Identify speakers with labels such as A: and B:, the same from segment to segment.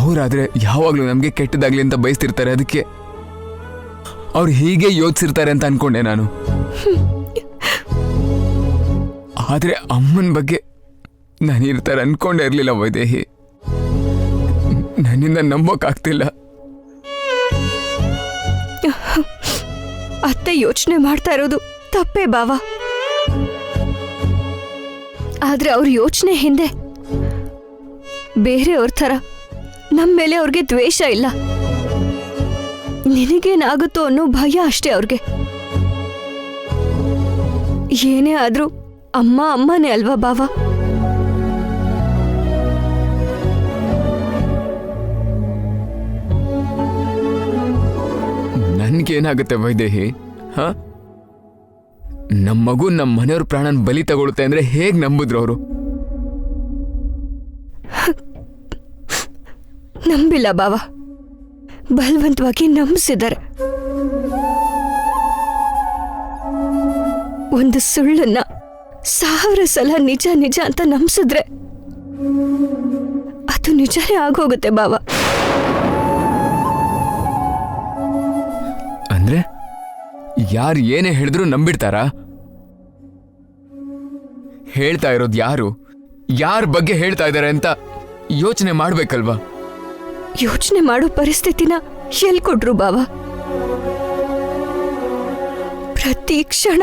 A: ಅವರಾದ್ರೆ ಯಾವಾಗ್ಲೂ ನಮ್ಗೆ ಕೆಟ್ಟದಾಗ್ಲಿ ಅಂತ ಬಯಸ್ತಿರ್ತಾರೆ. ಅದಕ್ಕೆ ಅವ್ರು ಹೀಗೆ ಯೋಚಿಸಿರ್ತಾರೆ ಅಂತ ಅನ್ಕೊಂಡೆ ನಾನು. ಆದ್ರೆ ಅಮ್ಮನ ಬಗ್ಗೆ ನಾನು ಇರ್ತಾರೆ ಅನ್ಕೊಂಡೇ ಇರ್ಲಿಲ್ಲ ವೈದೇಹಿ. ನನ್ನಿಂದ ನಂಬೋಕ್ಕಾಗ್ತಿಲ್ಲ.
B: ಅತ್ತೆ ಯೋಚನೆ ಮಾಡ್ತಾ ಇರೋದು ತಪ್ಪೇ ಬಾವ. ಆದ್ರೆ ಅವ್ರ ಯೋಚನೆ ಹಿಂದೆ ಬೇರೆಯವ್ರ ಥರ ನಮ್ಮ ಮೇಲೆ ಅವ್ರಿಗೆ ದ್ವೇಷ ಇಲ್ಲ. ನಿನಗೇನಾಗುತ್ತೋ ಅನ್ನೋ ಭಯ ಅಷ್ಟೇ ಅವ್ರಿಗೆ. ಏನೇ ಆದ್ರೂ ಅಮ್ಮ ಅಮ್ಮನೇ ಅಲ್ವಾ ಬಾವ?
A: ನನ್ಗೇನಾಗುತ್ತೆ ವೈದೇಹಿ? ನಮ್ಮ ಮಗು ನಮ್ಮ ಮನೆಯವ್ರ ಪ್ರಾಣನ ಬಲಿ ತಗೊಳುತ್ತೆ ಅಂದ್ರೆ ಹೇಗ್ ನಂಬುದ್ರು ಅವರು?
B: ನಂಬಿಲ್ಲ ಬಾವ, ಬಲವಂತವಾಗಿ ನಂಬಿಸಿದ್ದಾರೆ. ಒಂದು ಸುಳ್ಳನ್ನ 1000 ಸಲ ನಿಜ ನಿಜ ಅಂತ ನಂಬಿಸಿದ್ರೆ ಅದು ನಿಜನೇ ಆಗೋಗುತ್ತೆ ಬಾವ.
A: ಅಂದ್ರೆ ಯಾರು ಏನೇ ಹೇಳಿದ್ರು ನಂಬಿಡ್ತಾರಾ? ಹೇಳ್ತಾ ಇರೋದು ಯಾರು, ಯಾರ ಬಗ್ಗೆ ಹೇಳ್ತಾ ಇದ್ದಾರೆ ಅಂತ ಯೋಚನೆ ಮಾಡ್ಬೇಕಲ್ವಾ?
B: ಯೋಚನೆ ಮಾಡೋ ಪರಿಸ್ಥಿತಿನ ಎಲ್ಲಿ ಕೊಟ್ರು ಬಾವ? ಪ್ರತಿ ಕ್ಷಣ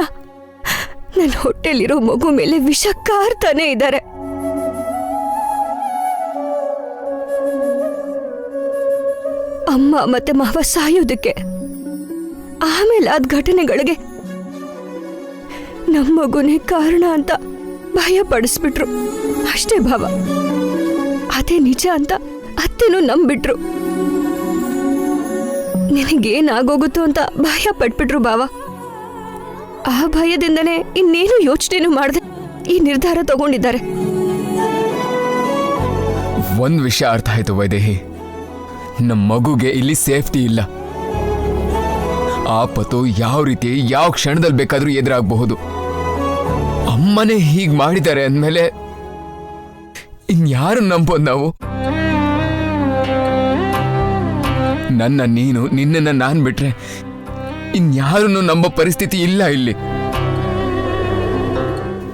B: ನನ್ನ ಹೊಟ್ಟೆಲಿರೋ ಮಗು ಮೇಲೆ ವಿಷ ಕಾರ್ತಾನೆ ಇದ್ದಾರೆ. ಅಮ್ಮ ಮತ್ತೆ ಮಾವ ಸಾಯೋದಕ್ಕೆ, ಆಮೇಲೆ ಆದ ಘಟನೆಗಳಿಗೆ ನಮ್ಮ ಮಗುನೇ ಕಾರಣ ಅಂತ ಭಯ ಪಡಿಸ್ಬಿಟ್ರು ಅಷ್ಟೇ ಭಾವ. ಅದೇ ನಿಜ ಅಂತ ಅತ್ತೆನೂ ನಂಬಿಟ್ರು. ನಿನಗೇನಾಗೋಗುತ್ತೋ ಅಂತ ಭಯ ಪಟ್ಬಿಟ್ರು ಭಾವ. ಆ ಭಯದಿಂದನೇ ಇನ್ನೇನು ಯೋಚನೆನೂ ಮಾಡದೆ ಈ ನಿರ್ಧಾರ ತಗೊಂಡಿದ್ದಾರೆ.
A: ಒಂದ್ ವಿಷಯ ಅರ್ಥ ಆಯ್ತು ವೈದೇಹಿ, ನಮ್ಮ ಮಗುಗೆ ಇಲ್ಲಿ ಸೇಫ್ಟಿ ಇಲ್ಲ. ಆಪತ್ತು ಯಾವ ರೀತಿ ಯಾವ ಕ್ಷಣದಲ್ಲಿ ಬೇಕಾದ್ರೂ ಎದುರಾಗಬಹುದು. ಅಮ್ಮನೇ ಹೀಗ್ ಮಾಡಿದ್ದಾರೆ ಅಂದ್ಮೇಲೆ ಇನ್ಯಾರು ನಂಬೋದು ನಾವು? ನನ್ನ ನೀನು, ನಿನ್ನನ್ನ ನಾನ್ ಬಿಟ್ರೆ ಇನ್ಯಾರನ್ನು ನಂಬೋ ಪರಿಸ್ಥಿತಿ ಇಲ್ಲ ಇಲ್ಲಿ.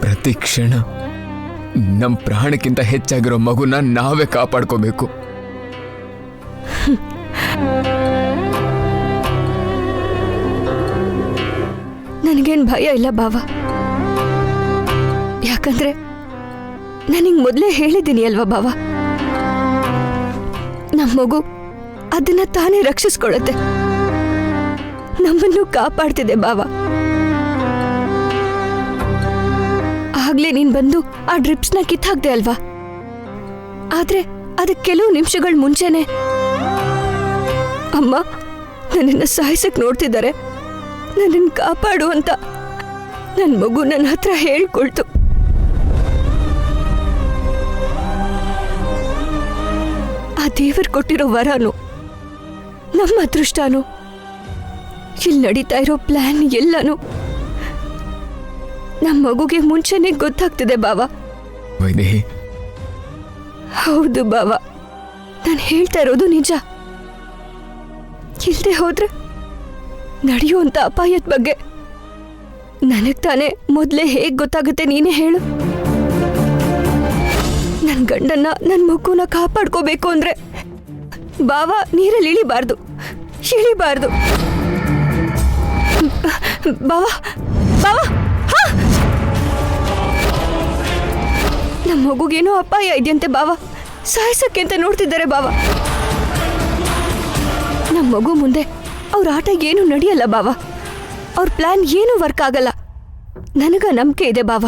A: ಪ್ರತಿ ಕ್ಷಣ ನಮ್ಮ ಪ್ರಾಣಕ್ಕಿಂತ ಹೆಚ್ಚಾಗಿರೋ ಮಗುನ ನಾವೇ ಕಾಪಾಡ್ಕೋಬೇಕು.
B: ನನಗೇನು ಭಯ ಇಲ್ಲ ಬಾವ. ಯಾಕಂದ್ರೆ ನನಗೆ ಮೊದಲೇ ಹೇಳಿದ್ದೀನಿ ಅಲ್ವಾ ಬಾವ, ನಮ್ಮ ಮಗು ಅದನ್ನ ತಾನೇ ರಕ್ಷಿಸ್ಕೊಳ್ಳುತ್ತೆ, ನಮ್ಮನ್ನು ಕಾಪಾಡ್ತಿದೆ ಬಾವ. ಆಗ್ಲೇ ನೀನ್ ಬಂದು ಆ ಡ್ರಿಪ್ಸ್ನ ಕಿತ್ತಾಕ್ದೆ ಅಲ್ವಾ? ಆದ್ರೆ ಅದಕ್ಕೆ ಕೆಲವು ನಿಮಿಷಗಳ ಮುಂಚೆನೆ ಅಮ್ಮ ನನ್ನನ್ನು ಸಾಯಿಸಕ್ ನೋಡ್ತಿದ್ದಾರೆ, ನನ್ನನ್ನು ಕಾಪಾಡು ಅಂತ ನನ್ನ ಮಗು ನನ್ನ ಹತ್ರ ಹೇಳ್ಕೊಳ್ತು. ಆ ದೇವರು ಕೊಟ್ಟಿರೋ ವರನು, ನಮ್ಮ ಅದೃಷ್ಟನೂ, ಇಲ್ಲಿ ನಡೀತಾ ಇರೋ ಪ್ಲಾನ್ ಎಲ್ಲನೂ ನಮ್ಮ ಮಗುಗೆ ಮುಂಚೆನೆ ಗೊತ್ತಾಗ್ತಿದೆ ಬಾವ.
A: ವೈದೇಹಿ,
B: ಹೌದು ಬಾವ, ನಾನು ಹೇಳ್ತಾ ಇರೋದು ನಿಜ. ಇಲ್ದೆ ಹೋದ್ರೆ ನಡೆಯುವಂತ ಅಪಾಯದ ಬಗ್ಗೆ ನನಗ್ ತಾನೇ ಮೊದಲೇ ಹೇಗ್ ಗೊತ್ತಾಗುತ್ತೆ ನೀನೇ ಹೇಳು? ನನ್ನ ಗಂಡನ್ನ ನನ್ನ ಮಗುನ ಕಾಪಾಡ್ಕೋಬೇಕು ಅಂದ್ರೆ ಬಾವ ನೀರಲ್ಲಿ ಇಳಿಬಾರ್ದು, ಇಳಿಬಾರ್ದು ಬಾವ. ಬಾವ, ನಮ್ಮ ಮಗುಗೇನೋ ಅಪಾಯ ಇದೆಯಂತೆ ಬಾವ, ಸಾಯಿಸಕ್ಕೆ ಅಂತ ನೋಡ್ತಿದ್ದಾರೆ ಬಾವ. ನಮ್ಮ ಮಗು ಮುಂದೆ ಅವ್ರ ಆಟ ಏನು ನಡೆಯಲ್ಲ ಬಾವ, ಅವ್ರ ಪ್ಲಾನ್ ಏನು ವರ್ಕ್ ಆಗಲ್ಲ. ನನಗ ನಂಬಿಕೆ ಇದೆ ಬಾವ.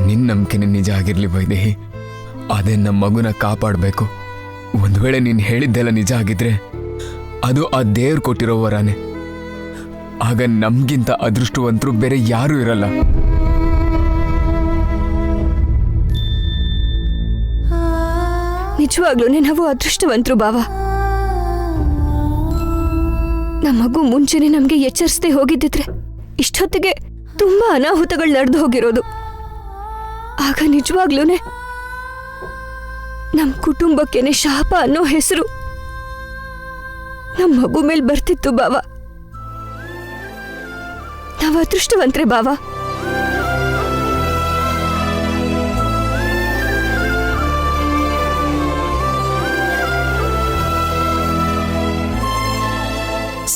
A: ನಿನ್ನ ನಂಬಿಕೆನೇ ನಿಜ ಆಗಿರ್ಲಿ ವೈದೇಹಿ, ಅದೇ ನಮ್ಮ ಮಗುನ ಕಾಪಾಡಬೇಕು. ಒಂದ್ ವೇಳೆ ನೀನು ಹೇಳಿದ್ದೆಲ್ಲ ನಿಜ ಆಗಿದ್ರೆ ಅದು ಆ ದೇವ್ರು ಕೊಟ್ಟಿರೋ ವರಾನೆ. ಆಗ ನಮ್ಗಿಂತ ಅದೃಷ್ಟವಂತರು ಬೇರೆ ಯಾರೂ ಇರಲ್ಲ.
B: ನಿಜವಾಗ್ಲೂ ನಾವು ಅದೃಷ್ಟವಂತರು ಬಾವ. ನಮ್ಮ ಮಗು ಮುಂಚೆನೆ ನಮ್ಗೆ ಎಚ್ಚರಿಸದೆ ಹೋಗಿದ್ದಿದ್ರೆ ಇಷ್ಟೊತ್ತಿಗೆ ತುಂಬಾ ಅನಾಹುತಗಳು ನಡೆದು ಹೋಗಿರೋದು. ಆಗ ನಿಜವಾಗ್ಲೂನೆ ನಮ್ ಕುಟುಂಬಕ್ಕೇನೆ ಶಾಪ ಅನ್ನೋ ಹೆಸರು ನಮ್ಮ ಮಗು ಮೇಲೆ ಬರ್ತಿತ್ತು ಬಾವ. ನಾವು ಅದೃಷ್ಟವಂತ್ರೆ ಬಾವ.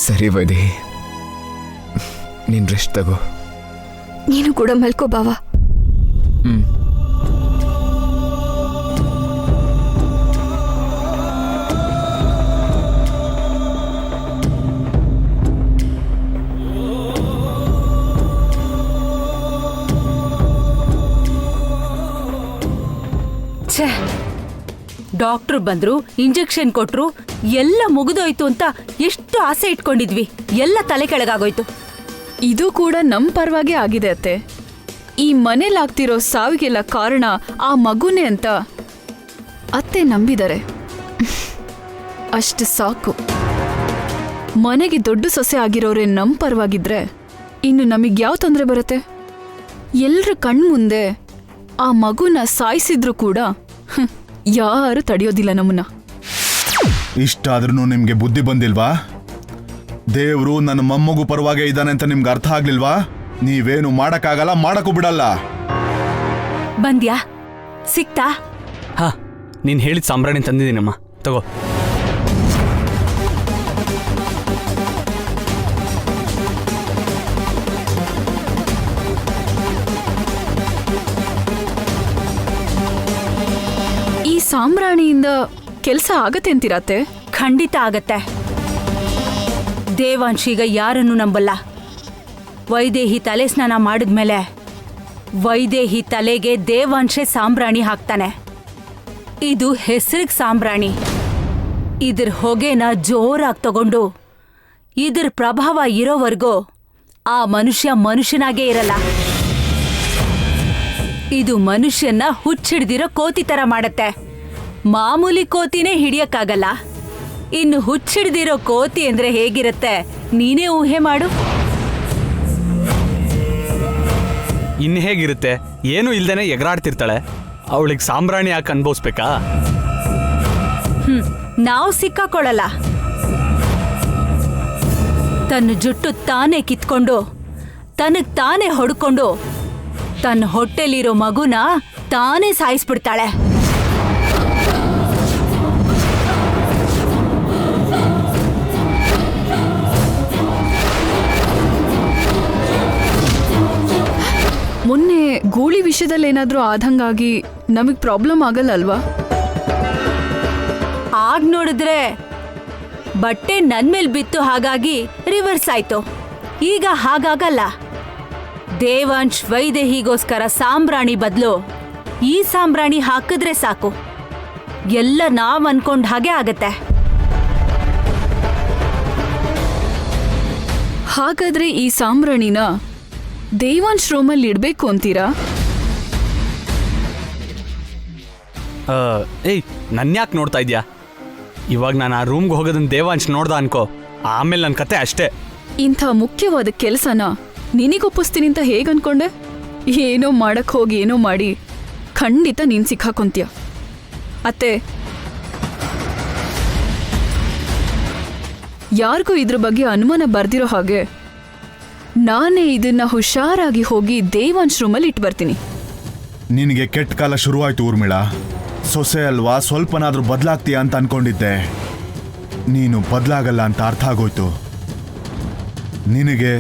A: ಸರಿ ವೈದೇಹಿ, ನೀನ್ ರೆಸ್ಟ್ ತಗೋ.
B: ನೀನು ಕೂಡ ಮಲ್ಕೋ ಬಾವ.
C: ಛೇ, ಡಾಕ್ಟ್ರು ಬಂದ್ರು, ಇಂಜೆಕ್ಷನ್ ಕೊಟ್ರು, ಎಲ್ಲ ಮುಗಿದೋಯ್ತು ಅಂತ ಎಷ್ಟು ಆಸೆ ಇಟ್ಕೊಂಡಿದ್ವಿ, ಎಲ್ಲ ತಲೆ ಕೆಳಗಾಗೋಯ್ತು.
D: ಇದು ಕೂಡ ನಮ್ ಪರವಾಗಿ ಆಗಿದೆ ಅತ್ತೆ. ಈ ಮನೇಲಾಗ್ತಿರೋ ಸಾವಿಗೆಲ್ಲ ಕಾರಣ ಆ ಮಗುನೇ ಅಂತ ಅತ್ತೆ ನಂಬಿದ್ದಾರೆ. ಅಷ್ಟು ಸಾಕು. ಮನೆಗೆ ದೊಡ್ಡ ಸೊಸೆ ಆಗಿರೋರೆ ನಮ್ ಪರವಾಗಿದ್ರೆ ಇನ್ನು ನಮಗ್ ಯಾವ ತೊಂದರೆ ಬರುತ್ತೆ? ಎಲ್ರ ಕಣ್ಮುಂದೆ ಆ ಮಗುನ ಸಾಯಿಸಿದ್ರು ಕೂಡ ಯಾರು ತಡೆಯೋದಿಲ್ಲ ನಮ್ಮನ್ನ.
E: ಇಷ್ಟಾದ್ರೂ ನಿಮ್ಗೆ ಬುದ್ಧಿ ಬಂದಿಲ್ವಾ? ದೇವ್ರು ನನ್ನ ಮೊಮ್ಮಗು ಪರವಾಗೇ ಇದ್ದಾನೆ ಅಂತ ನಿಮ್ಗೆ ಅರ್ಥ ಆಗ್ಲಿಲ್ವಾ? ನೀವೇನು ಮಾಡಕ್ಕಾಗಲ್ಲ, ಮಾಡಕ್ಕೂ ಬಿಡಲ್ಲ.
C: ಬಂದ್ಯಾ? ಸಿಕ್ತಾ?
F: ಹಾ, ನೀನ್ ಹೇಳಿದ ಸಾಂಬ್ರಾಣಿ ತಂದಿದ್ದೀನಮ್ಮ, ತಗೋ.
D: ಈ ಸಾಂಬ್ರಾಣಿಯಿಂದ ಕೆಲಸ ಆಗತ್ತೆ ಅಂತೀರತ್ತೆ?
C: ಖಂಡಿತ ಆಗತ್ತೆ. ದೇವಾಂಶ್ ಈಗ ಯಾರನ್ನು ನಂಬಲ್ಲ. ವೈದೇಹಿ ತಲೆ ಸ್ನಾನ ಮಾಡಿದ್ಮೇಲೆ ವೈದೇಹಿ ತಲೆಗೆ ದೇವಾಂಶೆ ಸಾಂಬ್ರಾಣಿ ಹಾಕ್ತಾನೆ. ಇದು ಹೆಸರಿಗೆ ಸಾಂಬ್ರಾಣಿ. ಇದ್ರ ಹೊಗೆನ ಜೋರಾಗಿ ತಗೊಂಡು ಇದ್ರ ಪ್ರಭಾವ ಇರೋವರೆಗೂ ಆ ಮನುಷ್ಯ ಮನುಷ್ಯನಾಗೇ ಇರಲ್ಲ. ಇದು ಮನುಷ್ಯನ್ನ ಹುಚ್ಚಿಡ್ದಿರೋ ಕೋತಿ ತರ ಮಾಡತ್ತೆ. ಮಾಮೂಲಿ ಕೋತಿನೇ ಹಿಡಿಯಕ್ಕಾಗಲ್ಲ, ಇನ್ನು ಹುಚ್ಚಿಡ್ದಿರೋ ಕೋತಿ ಅಂದ್ರೆ ಹೇಗಿರುತ್ತೆ ನೀನೇ ಊಹೆ ಮಾಡು.
F: ಇನ್ನು ಹೇಗಿರುತ್ತೆ? ಏನೂ ಇಲ್ದೇನೆ ಎಗರಾಡ್ತಿರ್ತಾಳೆ. ಅವಳಿಗೆ ಸಾಂಬ್ರಾಣಿ ಯಾಕೆ ಅನ್ಭವಿಸ್ಬೇಕಾ?
C: ನಾವು ಸಿಕ್ಕಾಕೊಳ್ಳಲ್ಲ. ತನ್ನ ಜುಟ್ಟು ತಾನೇ ಕಿತ್ಕೊಂಡು ತನಗ್ ತಾನೇ ಹೊಡ್ಕೊಂಡು ತನ್ನ ಹೊಟ್ಟೆಲಿರೋ ಮಗುನ ತಾನೇ ಸಾಯಿಸ್ಬಿಡ್ತಾಳೆ.
D: ಮೊನ್ನೆ ಗೂಳಿ ವಿಷಯದಲ್ಲಿ ಏನಾದ್ರೂ ಆದಂಗಾಗಿ ನಮಗ್ ಪ್ರಾಬ್ಲಮ್ ಆಗಲ್ಲ ಅಲ್ವಾ?
C: ಆಗ ನೋಡಿದ್ರೆ ಬಟ್ಟೆ ನನ್ ಮೇಲ್ ಬಿತ್ತು, ಹಾಗಾಗಿ ರಿವರ್ಸ್ ಆಯ್ತು. ಈಗ ಹಾಗಾಗಲ್ಲ. ದೇವಾಂಶ್ ವೈದೇಹಿಗೋಸ್ಕರ ಸಾಂಬ್ರಾಣಿ ಬದಲು ಈ ಸಾಂಬ್ರಾಣಿ ಹಾಕಿದ್ರೆ ಸಾಕು, ಎಲ್ಲ ನಾವ್ ಅನ್ಕೊಂಡ್ ಹಾಗೆ ಆಗತ್ತೆ.
D: ಹಾಗಾದ್ರೆ ಈ ಸಾಂಬ್ರಾಣಿನ ದೇವಾಂಶ್ ರೂಮಲ್ಲಿ ಇಡ್ಬೇಕು ಅಂತೀರಾ?
F: ಏಯ್, ನನ್ಯಾಕೆ ನೋಡ್ತಾ ಇದ್ಯಾ? ಇವಾಗ ನಾನು ಆ ರೂಮ್ಗೆ ಹೋಗೋದನ್ನ ದೇವಾಂಶ್ ನೋಡ್ದ ಅನ್ಕೋ, ಆಮೇಲೆ ನನ್ನ ಕತೆ ಅಷ್ಟೇ.
D: ಇಂಥ ಮುಖ್ಯವಾದ ಕೆಲಸನ ನಿನಗೊಪ್ಪಿಸ್ತೀನಿ ಅಂತ ಹೇಗೆ ಅನ್ಕೊಂಡೆ? ಏನೋ ಮಾಡಕ್ ಹೋಗಿ ಏನೋ ಮಾಡಿ ಖಂಡಿತ ನೀನ್ ಸಿಕ್ಕಾಕೊಂತೀಯ. ಅತ್ತೆ, ಯಾರಿಗೂ ಇದ್ರ ಬಗ್ಗೆ ಅನುಮಾನ ಬರ್ದಿರೋ ಹಾಗೆ ನಾನೇ ಇದನ್ನ ಹುಷಾರಾಗಿ ಹೋಗಿ ದೇವಾಂಶ್ ರೂಮಲ್ಲಿ ಇಟ್ಟು ಬರ್ತೀನಿ.
E: ನಿನಗೆ ಕೆಟ್ಟ ಕಾಲ ಶುರುವಾಯ್ತು ಊರ್ಮಿಳಾ. ಸೊಸೆ ಅಲ್ವಾ, ಸ್ವಲ್ಪನಾದ್ರೂ ಬದಲಾಗ್ತೀಯ ಅಂತ ಅನ್ಕೊಂಡಿದ್ದೆ. ನೀನು ಬದಲಾಗಲ್ಲ ಅಂತ ಅರ್ಥ ಆಗೋಯ್ತು. ನಿನಗೆ,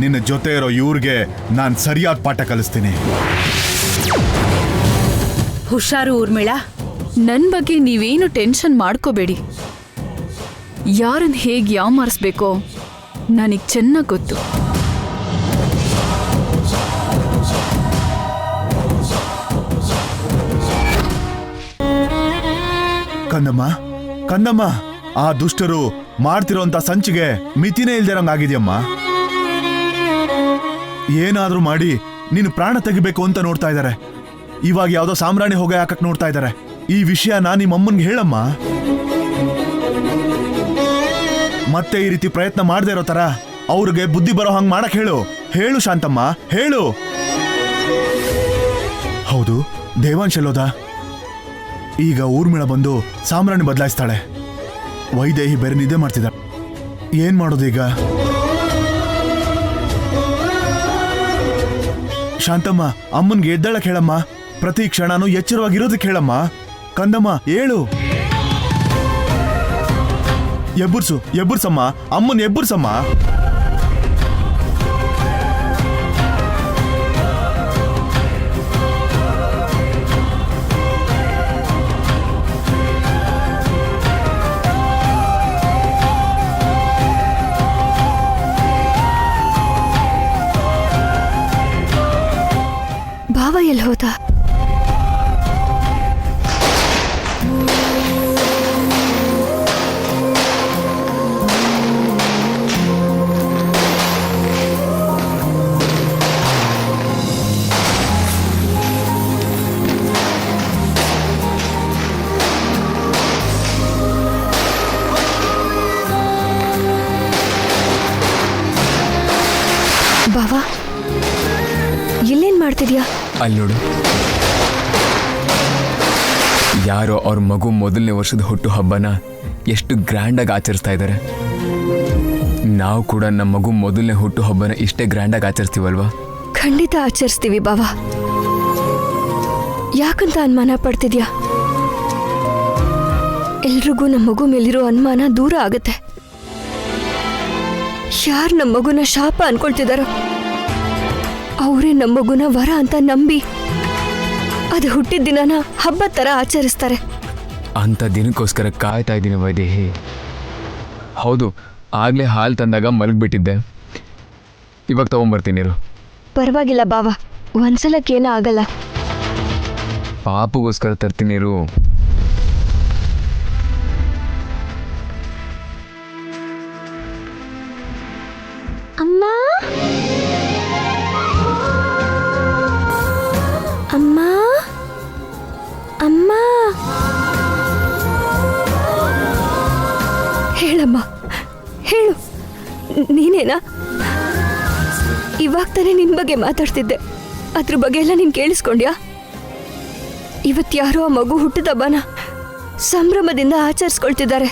E: ನಿನ್ನ ಜೊತೆ ಇರೋ ಇವ್ರಿಗೆ ನಾನು ಸರಿಯಾದ ಪಾಠ ಕಲಿಸ್ತೀನಿ.
C: ಹುಷಾರು ಊರ್ಮಿಳಾ.
D: ನನ್ ಬಗ್ಗೆ ನೀವೇನು ಟೆನ್ಷನ್ ಮಾಡ್ಕೋಬೇಡಿ. ಯಾರನ್ನ ಹೇಗೆ ಯಾಮಾರಿಸ್ಬೇಕೋ ನನಗೆ ಚೆನ್ನಾಗಿ ಗೊತ್ತು.
E: ಕಂದಮ್ಮ, ಕಂದಮ್ಮ, ಆ ದುಷ್ಟರು ಮಾಡ್ತಿರೋಂಥ ಸಂಚಿಗೆ ಮಿತಿನೇ ಇಲ್ದಿರಂಗಾಗಿದ್ಯಮ್ಮ. ಏನಾದ್ರೂ ಮಾಡಿ ನೀನು ಪ್ರಾಣ ತೆಗಿಬೇಕು ಅಂತ ನೋಡ್ತಾ ಇದ್ದಾರೆ. ಇವಾಗ ಯಾವ್ದೋ ಸಾಂಬ್ರಾಣಿ ಹೊಗೆ ಹಾಕಕ್ ನೋಡ್ತಾ ಇದ್ದಾರೆ. ಈ ವಿಷಯನ ನಿಮ್ಮ ಅಮ್ಮನ್ಗೆ ಹೇಳಮ್ಮ. ಮತ್ತೆ ಈ ರೀತಿ ಪ್ರಯತ್ನ ಮಾಡದೇ ಇರೋ ತರ ಅವ್ರಿಗೆ ಬುದ್ಧಿ ಬರೋ ಹಂಗ್ ಮಾಡಕ್ ಹೇಳು. ಹೇಳು ಶಾಂತಮ್ಮ, ಹೇಳು. ಹೌದು, ದೇವಾಂಶ್ ಎಲ್ಲೋದ? ಈಗ ಊರ್ಮಿಳ ಬಂದು ಸಾಮ್ರಾಣಿ ಬದಲಾಯಿಸ್ತಾಳೆ. ವೈದೇಹಿ ಬೇರೆ ನಿದ್ದೆ ಮಾಡ್ತಿದ್ದಾಳೆ. ಏನ್ ಮಾಡೋದು ಈಗ? ಶಾಂತಮ್ಮ, ಅಮ್ಮನ್ಗೆ ಎದ್ದಳಕ್ ಹೇಳಮ್ಮ. ಪ್ರತಿ ಕ್ಷಣನೂ ಎಚ್ಚರವಾಗಿರೋದಕ್ಕೆ ಹೇಳಮ್ಮ. ಕಂದಮ್ಮ ಹೇಳು. ಎಬ್ಬರ್ಸಮ್ಮ, ಅಮ್ಮನ್ ಎಬ್ಬರ್ಸಮ್ಮ.
B: ಭಾವ ಎಲ್ಲಿ ಹೋದ? ಭಾವ, ಇಲ್ಲೇನ್ ಮಾಡ್ತಿದ್ಯಾ?
A: ಅಲ್ಲಿ ನೋಡು, ಯಾರೋ ಅವ್ರ ಮಗು ಮೊದಲನೇ ವರ್ಷದ ಹುಟ್ಟು ಹಬ್ಬನ ಎಷ್ಟು ಗ್ರ್ಯಾಂಡಾಗಿ ಆಚರಿಸ್ತಾ ಇದ್ದಾರೆ. ನಾವು ಕೂಡ ನಮ್ಮ ಮಗು ಮೊದಲನೇ ಹುಟ್ಟು ಹಬ್ಬನ ಇಷ್ಟೇ ಗ್ರ್ಯಾಂಡಾಗಿ ಆಚರಿಸ್ತೀವಲ್ವಾ?
B: ಖಂಡಿತ ಆಚರಿಸ್ತೀವಿ ಭಾವ. ಯಾಕಂತ ಅನುಮಾನ ಪಡ್ತಿದ್ಯಾ? ಎಲ್ರಿಗೂ ನಮ್ಮ ಮಗು ಮೇಲಿರೋ ಅನುಮಾನ ದೂರ ಆಗತ್ತೆ. ಯಾರು ನಮ್ಮ ಮಗುನ ಶಾಪ ಅನ್ಕೊಳ್ತಿದಾರೋ ಅವರೇ ನಮ್ಮ ಮಗುನ ವರ ಅಂತ ನಂಬಿ ಅದು ಹುಟ್ಟಿದ ದಿನನ ಹಬ್ಬದ ಥರ ಆಚರಿಸ್ತಾರೆ.
A: ಅಂಥ ದಿನಕ್ಕೋಸ್ಕರ ಕಾಯ್ತಾ ಇದ್ದೀನಿ ವೈದೇಹಿ. ಹೌದು, ಆಗಲೇ ಹಾಲು ತಂದಾಗ ಮಲಗಿಬಿಟ್ಟಿದ್ದೆ. ಇವಾಗ ತೊಗೊಂಬರ್ತೀನಿ ಇರು.
B: ಪರವಾಗಿಲ್ಲ ಬಾವ, ಒಂದ್ಸಲಕ್ಕೇನೂ ಆಗಲ್ಲ.
A: ಪಾಪಗೋಸ್ಕರ ತರ್ತೀನಿ ಇರು.
B: ಅಮ್ಮ, ಅಮ್ಮ, ಅಮ್ಮ, ಹೇಳಮ್ಮ, ಹೇಳು. ನೀನೇನಾ? ಇವಾಗ ತಾನೇ ನಿನ್ನ ಬಗ್ಗೆ ಮಾತಾಡ್ತಿದ್ದೆ. ಅದ್ರ ಬಗ್ಗೆ ಎಲ್ಲ ನೀನು ಕೇಳಿಸ್ಕೊಂಡ್ಯಾ? ಇವತ್ತು ಯಾರೋ ಆ ಮಗು ಹುಟ್ಟಿದ ಹಬ್ಬನ ಸಂಭ್ರಮದಿಂದ ಆಚರಿಸ್ಕೊಳ್ತಿದ್ದಾರೆ.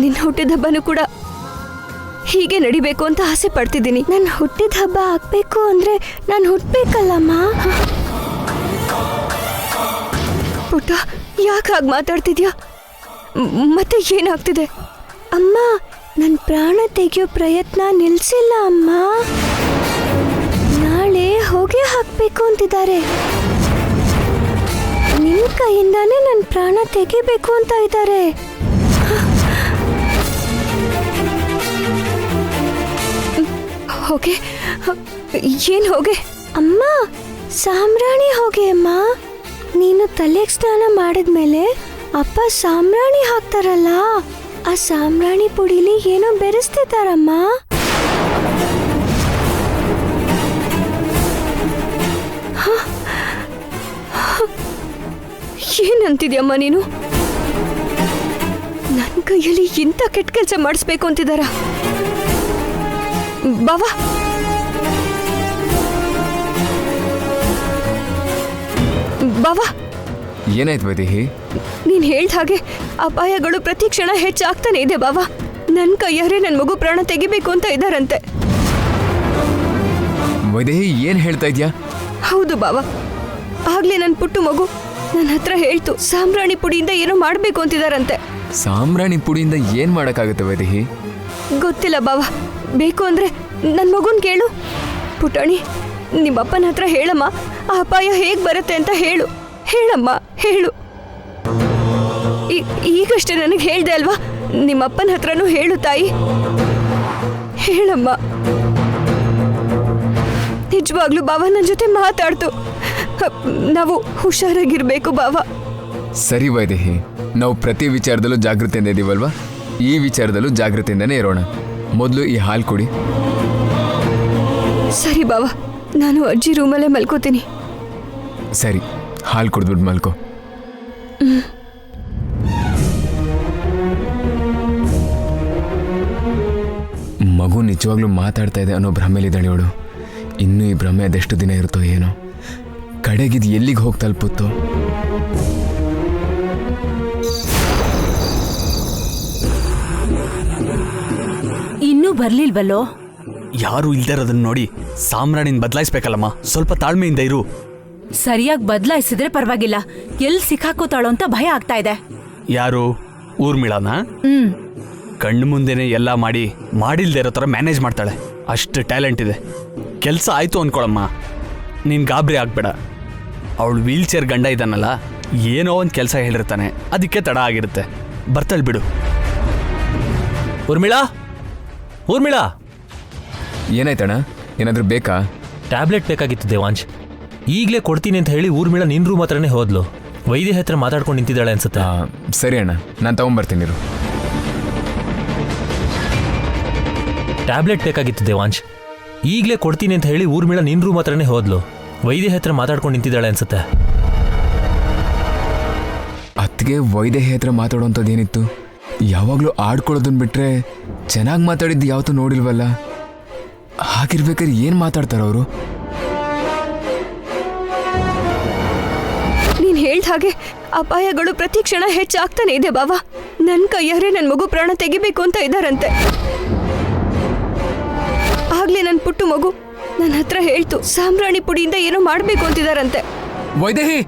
B: ನಿನ್ನ ಹುಟ್ಟಿದ ಹಬ್ಬನೂ ಕೂಡ ಹೀಗೆ ನಡಿಬೇಕು ಅಂತ ಆಸೆ ಪಡ್ತಿದ್ದೀನಿ. ನನ್ನ ಹುಟ್ಟಿದ ಹಬ್ಬ ಆಗ್ಬೇಕು ಅಂದ್ರೆ ನಾನು ಹುಟ್ಟಬೇಕಲ್ಲಮ್ಮ. ಪುಟ್ಟ, ಯಾಕೆ ಹಾಗೆ ಮಾತಾಡ್ತಿದ್ಯಾ? ಮತ್ತೆ ಏನಾಗ್ತಿದೆ? ಅಮ್ಮ, ನನ್ನ ಪ್ರಾಣ ತೆಗೆಯೋ ಪ್ರಯತ್ನ ನಿಲ್ಸಿಲ್ಲ ಅಮ್ಮ. ನಾಳೆ ಹೊಗೆ ಹಾಕಬೇಕು ಅಂತಿದ್ದಾರೆ. ನಿನ್ನ ಕೈಯಿಂದಾನೇ ನನ್ನ ಪ್ರಾಣ ತೆಗಿಬೇಕು ಅಂತ ಇದ್ದಾರೆ. ಹೋಗೆ? ಏನು ಹೋಗೆ? ಅಮ್ಮ, ಸಾಂಬ್ರಾಣಿ ಹೋಗೆ ಅಮ್ಮ. ನೀನು ತಲೆಗೆ ಸ್ನಾನ ಮಾಡಿದ್ಮೇಲೆ ಅಪ್ಪ ಸಾಂಬ್ರಾಣಿ ಹಾಕ್ತಾರಲ್ಲ, ಆ ಸಾಂಬ್ರಾಣಿ ಪುಡಿಲಿ ಏನೋ ಬೆರೆಸ್ತಿದ್ದಾರಮ್ಮ. ಏನಂತಿದ್ಯಮ್ಮ ನೀನು? ನನ್ನ ಕೈಯಲ್ಲಿ ಇಂಥ ಕೆಟ್ಟ ಕೆಲಸ ಮಾಡಿಸ್ಬೇಕು ಅಂತಿದಾರ? ಬಾವಾ, ಬಾವಾ,
A: ಏನಾಯ್ತು ವೈದೇಹಿ?
B: ನೀನ್ ಹೇಳ್ದ ಹಾಗೆ ಅಪಾಯಗಳು ಪ್ರತಿ ಕ್ಷಣ ಹೆಚ್ಚಾಗ್ತಾನೆ ಇದೆ ಬಾವಾ. ನನ್ನ ಕೈಯಾರೆ ನನ್ನ ಮಗು ಪ್ರಾಣ ತೆಗಿಬೇಕು ಅಂತ ಇದ್ದಾರಂತೆ.
A: ವೈದೇಹಿ, ಏನು ಹೇಳ್ತಾ ಇದ್ಯಾ?
B: ಹೌದು ಬಾವಾ, ಆಗ್ಲೇ ನನ್ನ ಪುಟ್ಟು ಮಗು ನನ್ನ ಹತ್ರ ಹೇಳ್ತು, ಸಾಂಬ್ರಾಣಿ ಪುಡಿಯಿಂದ ಏನೋ ಮಾಡಬೇಕು ಅಂತಿದಾರಂತೆ.
A: ಸಾಂಬ್ರಾಣಿ ಪುಡಿಯಿಂದ ಏನು ಮಾಡೋಕ್ಕಾಗುತ್ತೆ ವೈದೇಹಿ?
B: ಗೊತ್ತಿಲ್ಲ ಬಾವಾ. ಬೇಕು ಅಂದ್ರೆ ನನ್ನ ಮಗುನ್ ಕೇಳು. ಪುಟಾಣಿ, ನಿಮ್ಮಪ್ಪನ ಹತ್ರ ಹೇಳಮ್ಮ, ಆ ಅಪಾಯ ಹೇಗೆ ಬರುತ್ತೆ ಅಂತ ಹೇಳು. ಹೇಳಮ್ಮ, ಹೇಳು. ಈಗಷ್ಟೇ ನನಗೆ ಹೇಳ್ದೆ ಅಲ್ವಾ? ನಿಮ್ಮಪ್ಪನ ಹತ್ರನೂ ಹೇಳು ತಾಯಿ, ಹೇಳಮ್ಮ. ನಿಜವಾಗ್ಲೂ ಬಾವ ನನ್ನ ಜೊತೆ ಮಾತಾಡ್ತು. ನಾವು ಹುಷಾರಾಗಿರ್ಬೇಕು ಬಾವ.
A: ಸರಿ ವೈದೇಹಿ, ನಾವು ಪ್ರತಿ ವಿಚಾರದಲ್ಲೂ ಜಾಗೃತಿಯಿಂದ ಇದ್ದೀವಲ್ವಾ? ಈ ವಿಚಾರದಲ್ಲೂ ಜಾಗೃತಿಯಿಂದನೇ ಇರೋಣ. ಮೊದಲು ಈ ಹಾಲು ಕುಡಿ.
B: ಸರಿ ಬಾವ, ನಾನು ಅಜ್ಜಿ ರೂಮಲ್ಲೇ ಮಲ್ಕೋತೀನಿ.
A: ಸರಿ, ಹಾಲು ಕುಡಿದ್ಬಿಟ್ಟು ಮಲ್ಕೋ. ಮಗು ನಿಜವಾಗ್ಲೂ ಮಾತಾಡ್ತಾ ಇದೆ ಅನ್ನೋ ಭ್ರಮೆಲಿದ್ದಾಳೆ ಇವಳು. ಇನ್ನೂ ಈ ಭ್ರಮೆ ಅದೆಷ್ಟು ದಿನ ಇರುತ್ತೋ ಏನೋ, ಕಡೆಗಿದು ಎಲ್ಲಿಗೆ ಹೋಗಿ ತಲುಪುತ್ತೋ.
C: ಇನ್ನೂ ಬರ್ಲಿಲ್ವಲ್ಲೋ?
F: ಯಾರು ಇಲ್ದಿರೋದನ್ನ ನೋಡಿ ಸಾಮ್ರಾಣಿನ ಬದಲಾಯಿಸ್ಬೇಕಲ್ಲಮ್ಮ, ಸ್ವಲ್ಪ ತಾಳ್ಮೆಯಿಂದ ಇರು.
C: ಸರಿಯಾಗಿ ಬದಲಾಯಿಸಿದ್ರೆ ಪರವಾಗಿಲ್ಲ, ಎಲ್ಲಿ ಸಿಕ್ಕಾಕೋತಾಳೋ ಅಂತ ಭಯ ಆಗ್ತಾ ಇದೆ.
F: ಯಾರು? ಊರ್ಮಿಳಾನ? ಕಣ್ಣು ಮುಂದೆನೆ ಎಲ್ಲ ಮಾಡಿಲ್ದೇ ಇರೋ ಥರ ಮ್ಯಾನೇಜ್ ಮಾಡ್ತಾಳೆ. ಅಷ್ಟು ಟ್ಯಾಲೆಂಟ್ ಇದೆ. ಕೆಲಸ ಆಯ್ತು ಅನ್ಕೊಳಮ್ಮ, ನೀನು ಗಾಬರಿ ಆಗ್ಬೇಡ. ಅವಳು ವೀಲ್ ಚೇರ್ ಗಂಡ ಇದ್ದಾನಲ್ಲ, ಏನೋ ಒಂದು ಕೆಲಸ ಹೇಳಿರ್ತಾನೆ, ಅದಕ್ಕೆ ತಡ ಆಗಿರುತ್ತೆ. ಬರ್ತಾಳೆ ಬಿಡು.
G: ಊರ್ಮಿಳಾ, ಊರ್ಮಿಳಾ,
A: ಏನಾಯ್ತಣ್ಣ? ಏನಾದರೂ ಬೇಕಾ?
G: ಟ್ಯಾಬ್ಲೆಟ್ ಬೇಕಾಗಿತ್ತು ದೇವಾಂಶ್. ಈಗಲೇ ಕೊಡ್ತೀನಿ ಅಂತ ಹೇಳಿ ಊರ್ಮಿಳಾ ನಿನ್ನ ರೂಮ್ ಹತ್ರನೇ ಹೋದ್ಲು. ವೈದ್ಯ ಹತ್ರ ಮಾತಾಡ್ಕೊಂಡು ನಿಂತಿದ್ದಾಳೆ ಅನ್ಸುತ್ತೆ.
A: ಸರಿ ಅಣ್ಣ, ನಾನು ತಗೊಂಬರ್ತೀನಿ.
G: ಟ್ಯಾಬ್ಲೆಟ್ ಬೇಕಾಗಿತ್ತು ದೇವಾಂಶ್. ಈಗಲೇ ಕೊಡ್ತೀನಿ ಅಂತ ಹೇಳಿ ಊರ್ಮಿಳಾ ನಿನ್ನ ರೂಮ್ ಹತ್ರನೇ ಹೋದ್ಲು. ವೈದ್ಯ ಹತ್ರ ಮಾತಾಡ್ಕೊಂಡು ನಿಂತಿದ್ದಾಳೆ ಅನ್ಸುತ್ತೆ.
A: ಅತ್ತಿಗೆ ವೈದೇಹಿ ಹತ್ರ ಮಾತಾಡೋಂಥದ್ದು ಏನಿತ್ತು? ಯಾವಾಗಲೂ ಆಡ್ಕೊಳ್ಳೋದನ್ನ ಬಿಟ್ರೆ ಚೆನ್ನಾಗಿ ಮಾತಾಡಿದ್ದು ಯಾವತ್ತೂ ನೋಡಿಲ್ವಲ್ಲ. ಹಾಗಿರ್ಬೇಕಾದ್ರೆ ಏನು ಮಾತಾಡ್ತಾರ ಅವರು?
B: ನೀನ್ ಹೇಳ್ದ ಹಾಗೆ ಅಪಾಯಗಳು ಪ್ರತಿ ಕ್ಷಣ ಹೆಚ್ಚಾಗ್ತಾನೆ ಇದೆ ಬಾವಾ. ನನ್ನ ಕೈಯಾರೆ ನನ್ನ ಮಗು ಪ್ರಾಣ ತೆಗಿಬೇಕು ಅಂತ ಇದ್ದಾರಂತೆ. ಆಗ್ಲೇ ನನ್ನ ಪುಟ್ಟು ಮಗು ನನ್ನ ಹತ್ರ ಹೇಳ್ತು, ಸಾಂಬ್ರಾಣಿ ಪುಡಿಯಿಂದ ಏನೋ ಮಾಡ್ಬೇಕು ಅಂತಿದಾರಂತೆ.
A: ವೈದೇಹಿ,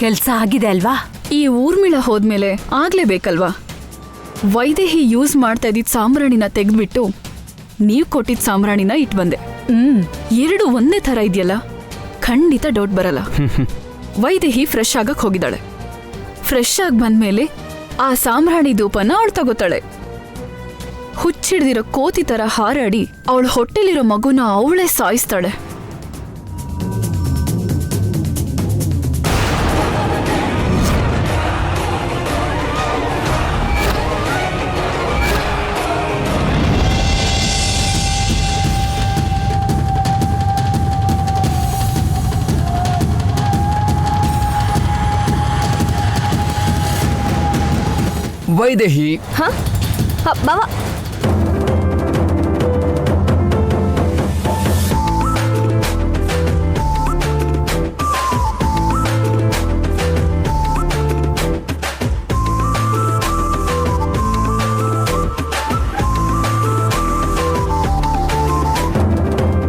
C: ಕೆಲ್ಸ ಆಗಿದೆ ಅಲ್ವಾ?
D: ಈ ಊರ್ಮಿಳ ಹೋದ್ಮೇಲೆ ಆಗ್ಲೇಬೇಕಲ್ವಾ? ವೈದೇಹಿ ಯೂಸ್ ಮಾಡ್ತಾ ಇದ್ದಿದ್ ಸಾಂಬ್ರಾಣಿನ ತೆಗೆದ್ಬಿಟ್ಟು ನೀವ್ ಕೊಟ್ಟಿದ್ ಸಾಂಬ್ರಾಣಿನ ಇಟ್ ಬಂದೆ. ಎರಡು ಒಂದೇ ತರ ಇದೆಯಲ್ಲ, ಖಂಡಿತ ಡೌಟ್ ಬರಲ್ಲ. ವೈದೇಹಿ ಫ್ರೆಶ್ ಆಗಕ್ ಹೋಗಿದ್ದಾಳೆ. ಫ್ರೆಶ್ ಆಗಿ ಬಂದ್ಮೇಲೆ ಆ ಸಾಂಬ್ರಾಣಿ ಧೂಪನ ಅವಳು ತಗೋತಾಳೆ. ಹುಚ್ಚಿಡ್ದಿರೋ ಕೋತಿ ತರ ಹಾರಾಡಿ ಅವಳ ಹೊಟ್ಟೆಲಿರೋ ಮಗುನ ಅವಳೇ ಸಾಯಿಸ್ತಾಳೆ.
A: ವೈದೇಹಿ,
B: ಹಾ ಬಾವಾ,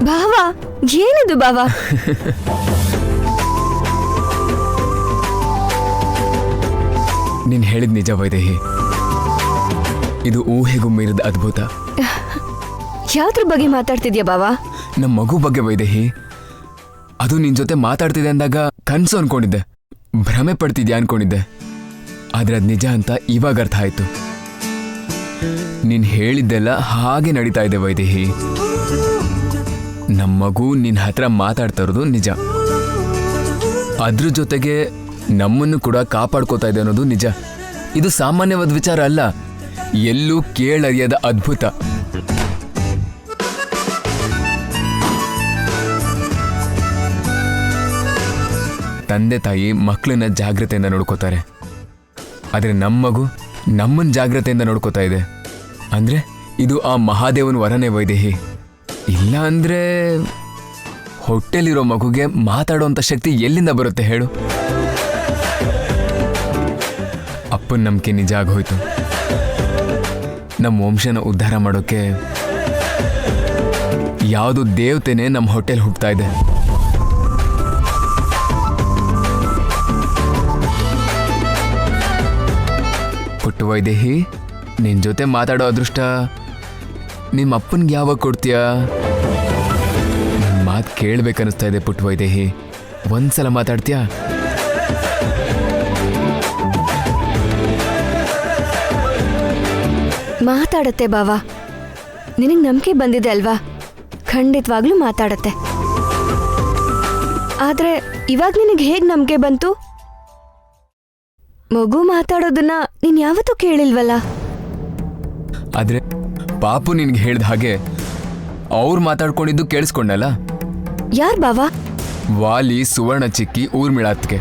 B: ಬಾವಾ ಏನಿದು ಬಾವಾ?
A: ನೀನು ಹೇಳಿದ ನಿಜ ವೈದೇಹಿ. ಇದು ಊಹೆಗೂ ಮೀರಿದ ಅದ್ಭುತ.
B: ಯಾವ್ದ್ರ ಬಗ್ಗೆ ಮಾತಾಡ್ತಿದ್ಯಾ ಬಾವಾ?
A: ನಮ್ಮ ಮಗು ಬಗ್ಗೆ ವೈದೇಹಿ. ಅದು ನಿನ್ ಜೊತೆ ಮಾತಾಡ್ತಿದೆ ಅಂದಾಗ ಕನ್ಸು ಅನ್ಕೊಂಡಿದ್ದೆ, ಭ್ರಮೆ ಪಡ್ತಿದ್ಯಾ ಅನ್ಕೊಂಡಿದ್ದೆ. ಆದ್ರೆ ಅದು ನಿಜ ಅಂತ ಇವಾಗ ಅರ್ಥ ಆಯ್ತು. ನೀನ್ ಹೇಳಿದ್ದೆಲ್ಲ ಹಾಗೆ ನಡೀತಾ ಇದೆ ವೈದೇಹಿ. ನಮ್ಮ ಮಗು ನಿನ್ನ ಹತ್ರ ಮಾತಾಡ್ತಾ ಇರೋದು ನಿಜ. ಅದ್ರ ಜೊತೆಗೆ ನಮ್ಮನ್ನು ಕೂಡ ಕಾಪಾಡ್ಕೋತಾ ಇದೆ ಅನ್ನೋದು ನಿಜ. ಇದು ಸಾಮಾನ್ಯವಾದ ವಿಚಾರ ಅಲ್ಲ, ಎಲ್ಲೂ ಕೇಳರಿಯದ ಅದ್ಭುತ. ತಂದೆ ತಾಯಿ ಮಕ್ಕಳನ್ನ ಜಾಗ್ರತೆಯಿಂದ ನೋಡ್ಕೋತಾರೆ, ಆದರೆ ನಮ್ಮ ಮಗು ನಮ್ಮನ್ನ ಜಾಗ್ರತೆಯಿಂದ ನೋಡ್ಕೋತಾ ಇದೆ. ಅಂದ್ರೆ ಇದು ಆ ಮಹಾದೇವನ ವರನೇ ವೈದೇಹಿ. ಇಲ್ಲ ಅಂದ್ರೆ ಹೊಟ್ಟೆಲಿರೋ ಮಗುಗೆ ಮಾತಾಡೋಂಥ ಶಕ್ತಿ ಎಲ್ಲಿಂದ ಬರುತ್ತೆ ಹೇಳು? ಅಪ್ಪನ ನಂಬಿಕೆ ನಿಜ ಆಗೋಯ್ತು. ನಮ್ಮ ವಂಶನ ಉದ್ಧಾರ ಮಾಡೋಕೆ ಯಾವುದು ದೇವತೆನೇ ನಮ್ಮ ಹೊಟ್ಟೆಲಿ ಹುಟ್ಟುತ್ತಾ ಇದೆ. ಪುಟ್ಟು ವೈದೇಹಿ, ನಿನ್ನ ಜೊತೆ ಮಾತಾಡೋ ಅದೃಷ್ಟ ನಿಮ್ಮ ಅಪ್ಪನಿಗೆ ಯಾವಾಗ ಕೊಡ್ತೀಯಾ? ನನ್ನ ಮಾತು ಕೇಳಬೇಕನ್ನಿಸ್ತಾ ಇದೆ ಪುಟ್ಟು ವೈದೇಹಿ. ಒಂದ್ಸಲ ಮಾತಾಡ್ತೀಯಾ?
B: ಮಾತಾಡತ್ತೆ ಬಾವಾ, ನಿನಗೆ ನಂಬಿಕೆ ಬಂದಿದೆ ಅಲ್ವಾ? ಖಂಡಿತವಾಗ್ಲೂ ಮಾತಾಡತ್ತೆ. ಆದ್ರೆ ಇವಾಗ ನಿನಗೆ ಹೇಗೆ ನಂಬಿಕೆ ಬಂತು? ಮಗು ಮಾತಾಡೋದನ್ನ ನೀನ್ ಯಾವತ್ತೂ ಕೇಳಿಲ್ವಲ್ಲ?
A: ಆದ್ರೆ ಪಾಪು ನಿನ್ಗೆ ಹೇಳ್ದ ಹಾಗೆ ಅವ್ರು ಮಾತಾಡ್ಕೊಂಡಿದ್ದು ಕೇಳಿಸ್ಕೊಂಡಲ್ಲ.
B: ಯಾರ್ ಬಾವಾ?
A: ವಾಲಿ, ಸುವರ್ಣ ಚಿಕ್ಕಿ, ಊರ್ಮಿಳಾತ್ಗೆ.